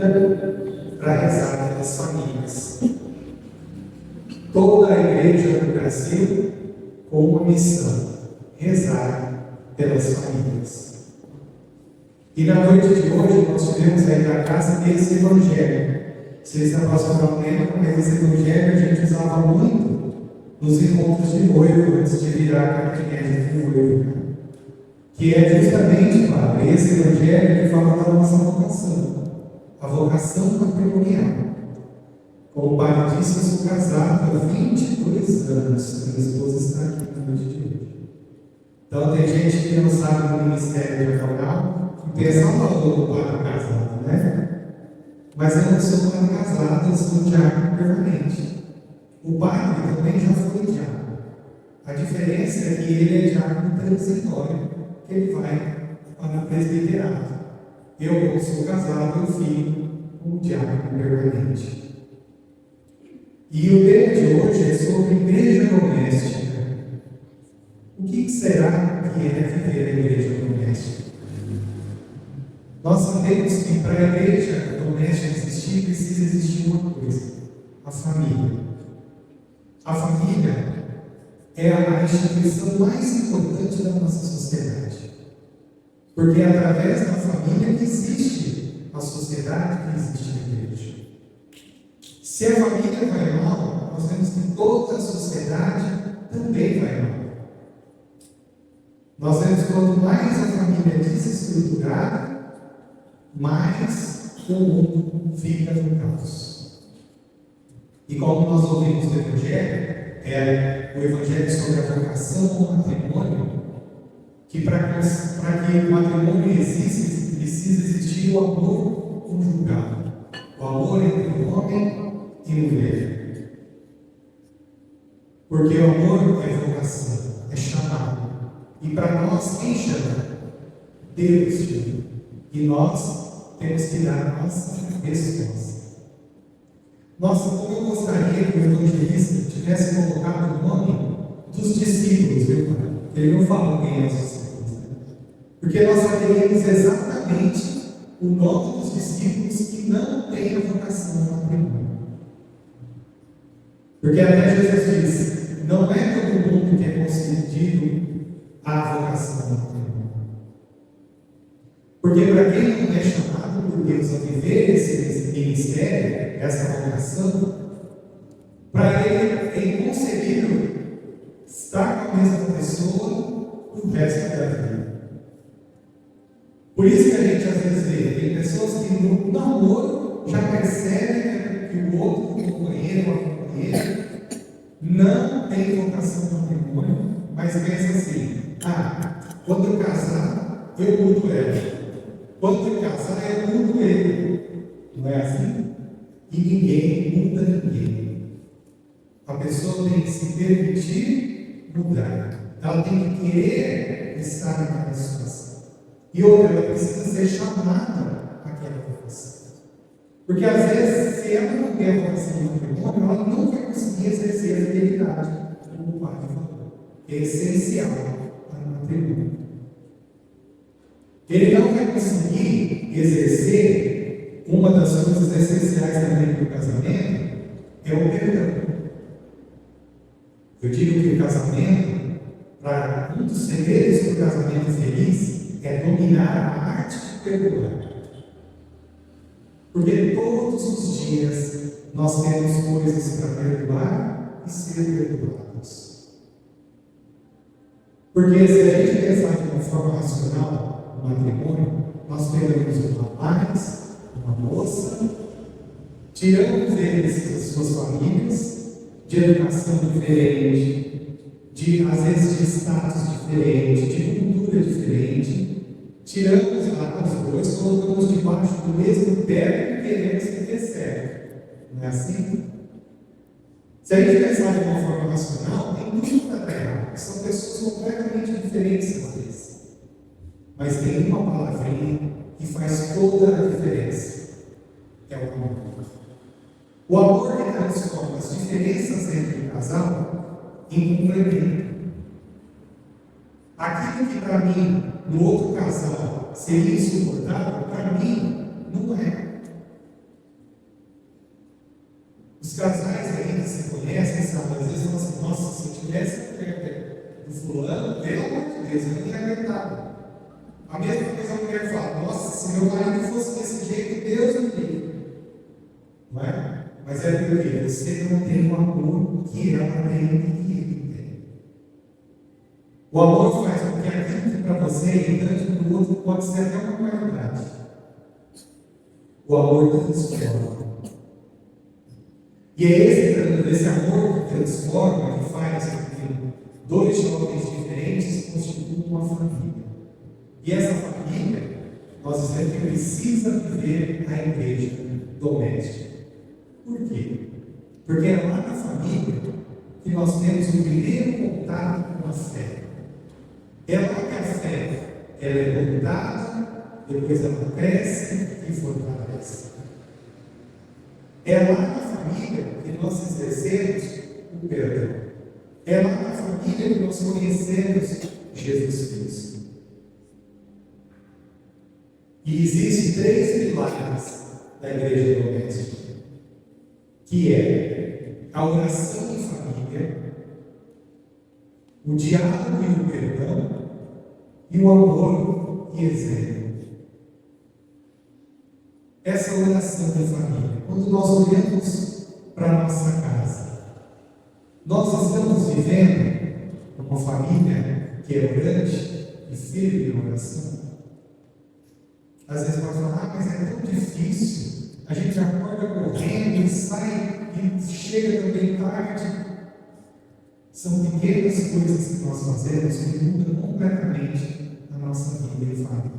reunida para rezar pelas famílias. Toda a igreja do Brasil com uma missão: rezar pelas famílias. E na noite de hoje nós tivemos aí na casa esse evangelho. Vocês da pastoral lembram, mas esse evangelho a gente usava muito nos encontros de noivo, antes de virar a catequese de noivo. Que é justamente, Padre, esse evangelho que fala da nossa vocação, a vocação matrimonial. Como o Padre disse, eu sou casado há 22 anos, minha esposa está aqui na noite de hoje. Então tem gente que não sabe do ministério diaconal e pensa, do padre casado, né? Mas eu não sou padre casado, eu sou diácono permanente. O padre também já foi diácono. A diferença é que ele é diácono transitório, que ele vai para o presbiterato. Eu sou casado, eu fico como diácono permanente. E o tema de hoje é sobre igreja doméstica. O que será que é viver a igreja doméstica? Nós sabemos que para a igreja doméstica existir, precisa existir uma coisa: a família. A família é a instituição mais importante da nossa sociedade. Porque é através da família que existe a sociedade, que existe a igreja. Se a família vai mal, nós vemos que toda a sociedade também vai mal. Nós vemos que quanto mais a família é desestruturada, mais o mundo fica no caos. E como nós ouvimos no Evangelho, é o Evangelho sobre a vocação do matrimônio, que para que o matrimônio exista, precisa existir o amor conjugal, o amor entre o homem e mulher. Porque o amor é vocação, é chamado. E para nós, quem chama? Deus chama. E nós temos que dar a nossa resposta. Nossa, como eu gostaria que o evangelista tivesse colocado o nome dos discípulos, viu, Pai? Ele não falou quem é os discípulos, né? Porque nós saberíamos exatamente o nome dos discípulos que não têm a vocação ao matrimônio. Porque até Jesus disse: não é todo mundo que é concedido a vocação ao matrimônio. Porque para quem não é chamado por Deus a viver esse ministério, essa vocação, para ele é inconcebível estar com a mesma pessoa o resto da vida. Por isso que a gente às vezes vê, tem pessoas que no namoro já percebem que o outro, o companheiro, a companheira, não tem vocação ao matrimônio, mas pensa assim: quando eu casar, eu mudo ela. Quando eu casar, eu mudo ele. Não é assim? E ninguém muda ninguém. A pessoa tem que se permitir mudar. Ela tem que querer estar naquela situação. E outra, ela precisa ser chamada àquela vocação. Porque às vezes, se ela não tem a vocação do matrimônio, ela não vai conseguir exercer a fidelidade, como o Padre falou. É essencial para o matrimônio. Ele não vai conseguir exercer uma das coisas essenciais também do casamento, é o perdão. Eu digo que o casamento, para um dos segredos do casamento feliz, é dominar a arte de perdoar. Porque todos os dias nós temos coisas para perdoar e ser perdoados. Porque se a gente pensar de uma forma racional, no matrimônio, nós pegamos um rapaz, uma moça, tiramos eles das suas famílias, de educação diferente, às vezes de status diferente, de cultura diferente, tiramos lá os dois, colocamos debaixo do mesmo teto e queremos que dê certo. Não é assim? Se a gente pensar de uma forma racional, tem muito para dar errado, são pessoas completamente diferentes às vezes. Mas tem uma palavrinha que faz toda a diferença: é o amor. O amor que transforma as diferenças entre o casal em complemento. Aquilo que para mim, no outro casal, seria insuportável, para mim, não é. Os casais ainda se conhecem, sabe? Às vezes falam assim, nossa, se eu tivesse perto do fulano, pelo amor de Deus, eu não ia aguentar. A mesma coisa a mulher fala, nossa, se meu marido fosse desse jeito, Deus me livre. Não é? Mas é porque você não tem o amor que ela tem e que ele tem. O amor faz com que aquilo que para você é irritante para o outro pode ser até uma qualidade. O amor transforma. E é esse amor que transforma, que faz com que dois jovens diferentes constituam uma família. E essa família, nós dizemos que precisa viver a igreja doméstica. Por quê? Porque é lá na família que nós temos o primeiro contato com a fé. É lá que a fé ela é contada, depois ela cresce e fortalece. É lá na família que nós exercemos o perdão. É lá na família que nós conhecemos Jesus Cristo. E existem 3 pilares da igreja doméstica, que é a oração em família, o diálogo e o perdão, e o amor e exemplo. Essa oração em família, quando nós olhamos para a nossa casa, nós estamos vivendo uma família que é grande e firme em oração. Às vezes pode falar, mas é tão difícil, a gente acorda correndo e sai e chega também tarde. São pequenas coisas que nós fazemos que mudam completamente a nossa vida e família.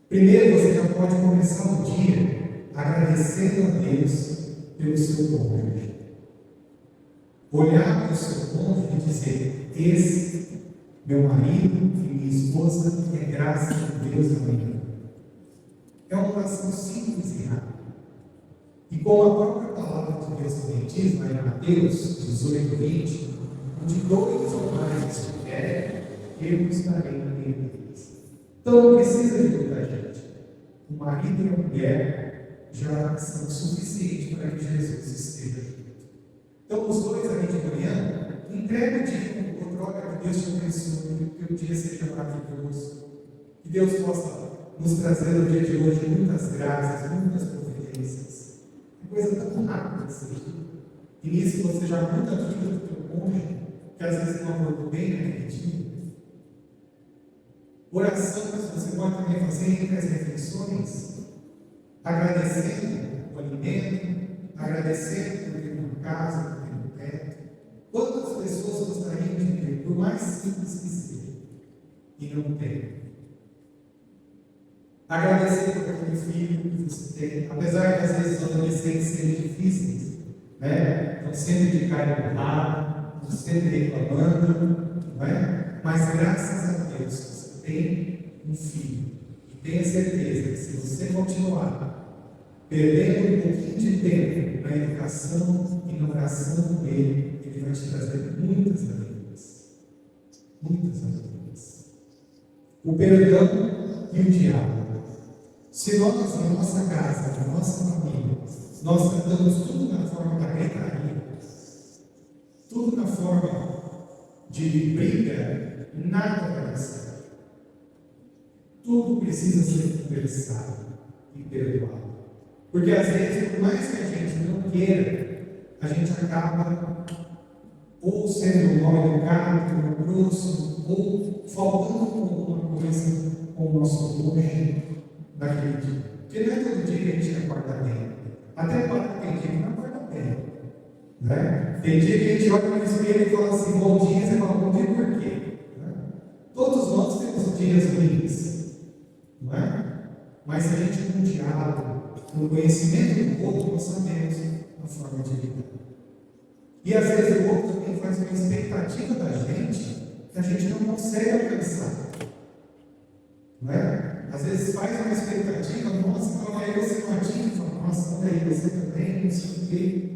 Primeiro, você já pode começar o dia agradecendo a Deus pelo seu cônjuge. Olhar para o seu cônjuge e dizer: esse, meu marido e minha esposa, é graças a Deus na minha vida. É uma oração simples e rápida. E como a própria palavra de Deus também diz, lá em Mateus 18, 20, onde 2 ou mais estiverem, eu estarei na minha deles. Então não precisa de muita gente. O marido e a mulher já são suficientes para que Jesus esteja junto. Então os dois ali de manhã, entrega o dia com o outro, olha, que Deus te abençoe, que o dia seja maravilhoso. Que Deus possa nos trazer no dia de hoje muitas graças, muitas providências. É coisa tão rápida assim. E nisso você já muda a vida do teu cônjuge, que às vezes não acordou bem naquele dia. Oração você pode também fazer entre as refeições, agradecendo o alimento, agradecendo por ter uma casa, por ter um teto. Quantas pessoas gostariam de ter, por mais simples que seja, e não tem? Agradecer por aquele filho que você tem, apesar de às vezes os adolescentes serem difíceis, né? Estão sempre de cara emburrada, estão sempre reclamando, não é? Mas graças a Deus você tem um filho, e tenha certeza que se você continuar perdendo um pouquinho de tempo na educação e na oração com ele, ele vai te trazer muitas alegrias. Muitas alegrias. O perdão e o diálogo. Se nós, na nossa casa, na nossa família, nós tratamos tudo na forma da gritaria, tudo na forma de briga, nada vai dar certo. Tudo precisa ser conversado e perdoado. Porque às vezes, por mais que a gente não queira, a gente acaba ou sendo mal educado com o próximo, ou faltando com alguma coisa com o nosso cônjuge naquele dia. Porque não é todo dia que a gente acorda bem. Até quando tem dia que não acorda bem. Né? Tem dia que a gente olha no espelho e fala assim, bom dia, você fala bom dia por quê? Né? Todos nós temos dias ruins. Não é? Mas se a gente com diálogo, com conhecimento do outro, nós sabemos a forma de lidar. E às vezes o outro também faz uma expectativa da gente que a gente não consegue alcançar. Não é? Às vezes faz uma expectativa, nossa, fala aí você não atinge, fala, nossa, olha aí você também, não sei o quê.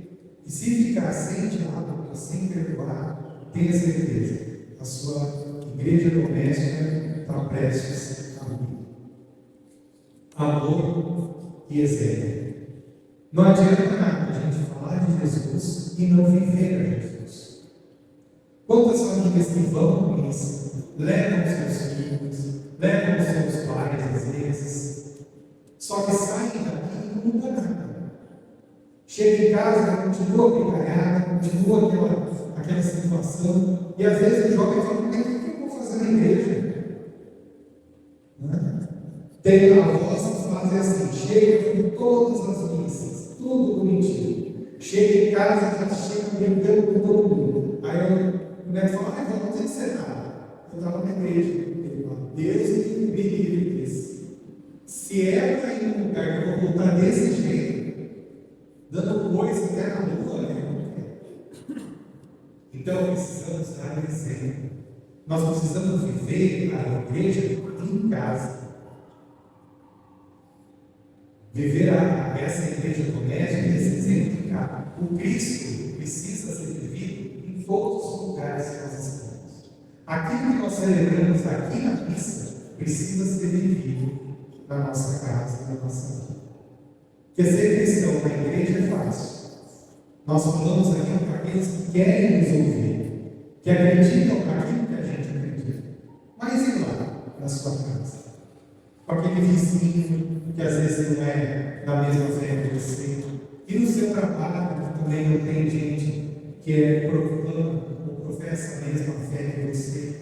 E se ficar sem diálogo, sem perdoar, tenha certeza, a sua igreja doméstica está prestes a ruir. Amor e exemplo. Não adianta nada a gente falar de Jesus e não viver a Jesus. Quantas famílias que vão à missa, levam os seus filhos, levam os seus pais às vezes, só que saem daqui e não muda nada. Chega em casa, continua brincalhada, continua aquela situação, e às vezes o jovem fala: mas o que eu vou fazer na igreja? Tem avós que fazem assim, chega com todas as missas, tudo bonitinho. Chega em casa, já chega brincando com todo mundo. Aí o neto fala: ai, vamos, onde você estava? Eu estava na igreja. Ele fala: Deus me livre disso. Se é para ir num lugar que eu vou voltar desse jeito, dando coisa até na lua, eu não quero. Então precisamos dar exemplo. Nós precisamos viver a igreja em casa. Viver essa igreja doméstica, esse exemplificar. O Cristo precisa ser vivido em todos os lugares que nós estamos. Aquilo que nós celebramos aqui na missa precisa ser vivido na nossa casa, na nossa vida. Porque ser cristão na igreja é fácil. Nós falamos aqui para aqueles que querem nos ouvir, que acreditam naquilo que a gente acredita. Mas e lá, na sua casa? Com aquele vizinho que às vezes não é da mesma fé que você. E no seu trabalho também não tem gente que é proclama ou professa a mesma fé que você.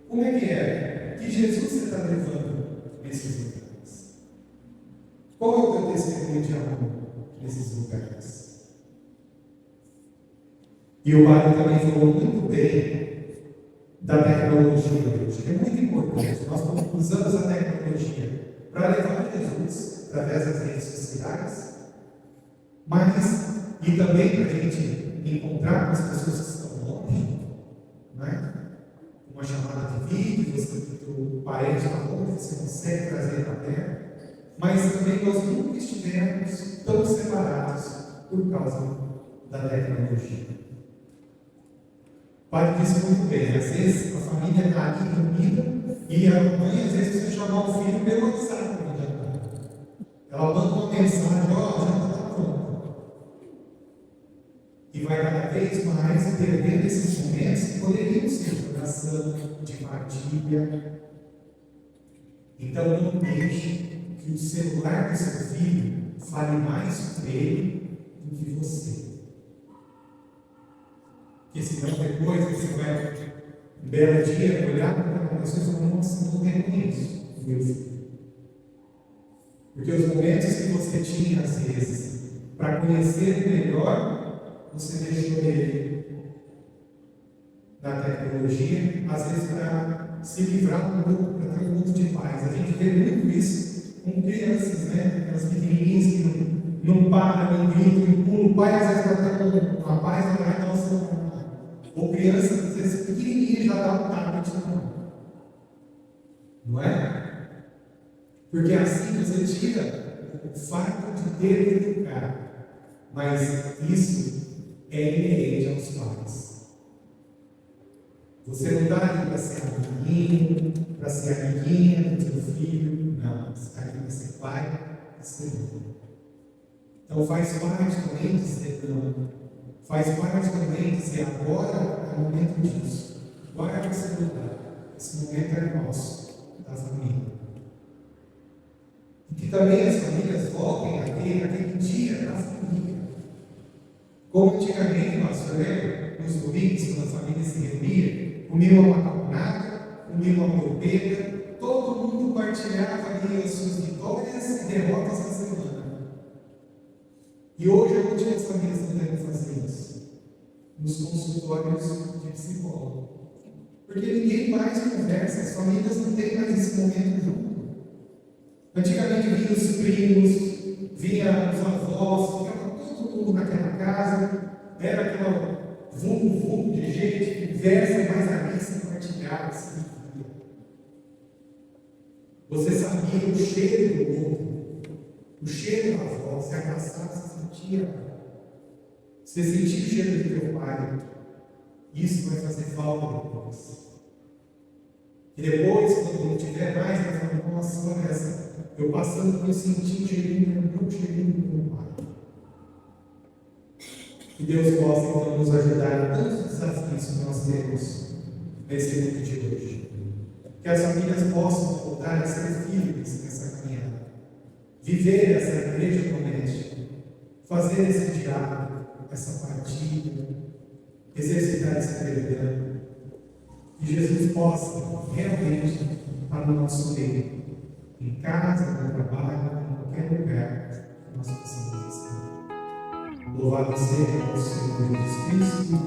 Como é? Que Jesus você está levando nesses lugares? Qual é o teu testemunho de amor nesses lugares? E o Mário também falou muito bem da tecnologia hoje. É muito importante. Nós usamos a tecnologia para levar Jesus através das redes sociais, mas e também para a gente encontrar com as pessoas que estão longe, não é? Uma chamada de vídeo, o parente está longe, você consegue trazer para perto, mas também nós nunca estivemos tão separados por causa da tecnologia. O padre disse muito bem, às vezes a família está aqui reunida e a mãe, às vezes, você chamar o filho pelo WhatsApp. Ela manda uma mensagem: ó, já está pronto. E vai cada vez mais perdendo esses momentos que poderiam ser de oração, de partilha. Então, não deixe que o celular do seu filho fale mais sobre ele do que você. Porque senão depois você vai, um belo dia, olhar para aquela pessoa e falar: nossa, eu não reconheço o meu filho. Porque os momentos que você tinha, às vezes, para conhecer melhor, você deixou ele na tecnologia, às vezes para se livrar um pouco, para ter um pouco de paz. A gente vê muito isso com crianças, né? Aquelas pequenininhas que não param, não gritam, não pulam. O pai, às vezes, está com a paz, não vai dar o celular. Ou criança, às vezes, pequenininha, já dá um tablet na mão. Não é? Porque assim você tira o fato de ter que educar. Mas isso é inerente aos pais. Você não está aqui para ser amiguinho, para ser amiguinha do seu filho. Não, você está aqui para ser pai e ser mãe. Então faz parte também dizer não. Faz parte também dizer: agora é o momento disso. Guarda esse lugar. Esse momento é nosso, da família. E que também as famílias voltem a ter aquele dia da família. Como antigamente nós lembra, nos domingos, quando a família se reunia, comia uma macarronada, comia uma polpeira, todo mundo partilhava ali as suas vitórias e derrotas da semana. E hoje onde as famílias não devem fazer isso? Nos consultórios de psicólogo. Porque ninguém mais conversa, as famílias não têm mais esse momento junto. Antigamente vinham os primos, vinham os avós, ficava todo mundo naquela casa, era aquela vulgo de gente que conversa, mas a missa partilhava, se vivia. Você sabia o cheiro do outro, o cheiro da avó, se abraçava, você sentia. Você sentia o cheiro do teu pai. Isso vai fazer falta depois. E depois, quando não tiver mais, vai falar: nossa, olha essa. Eu passando, eu senti o cheirinho do meu pai. Que Deus possa então nos ajudar em tantos desafios que nós temos nesse mundo de hoje. Que as famílias possam voltar a ser firmes nessa caminhada, viver essa igreja doméstica, fazer esse diálogo, essa partilha, exercitar esse perdão. Que Jesus possa realmente estar no nosso meio, em casa, no trabalho, em qualquer lugar que nós possamos estar. Louvado seja o Senhor Jesus Cristo.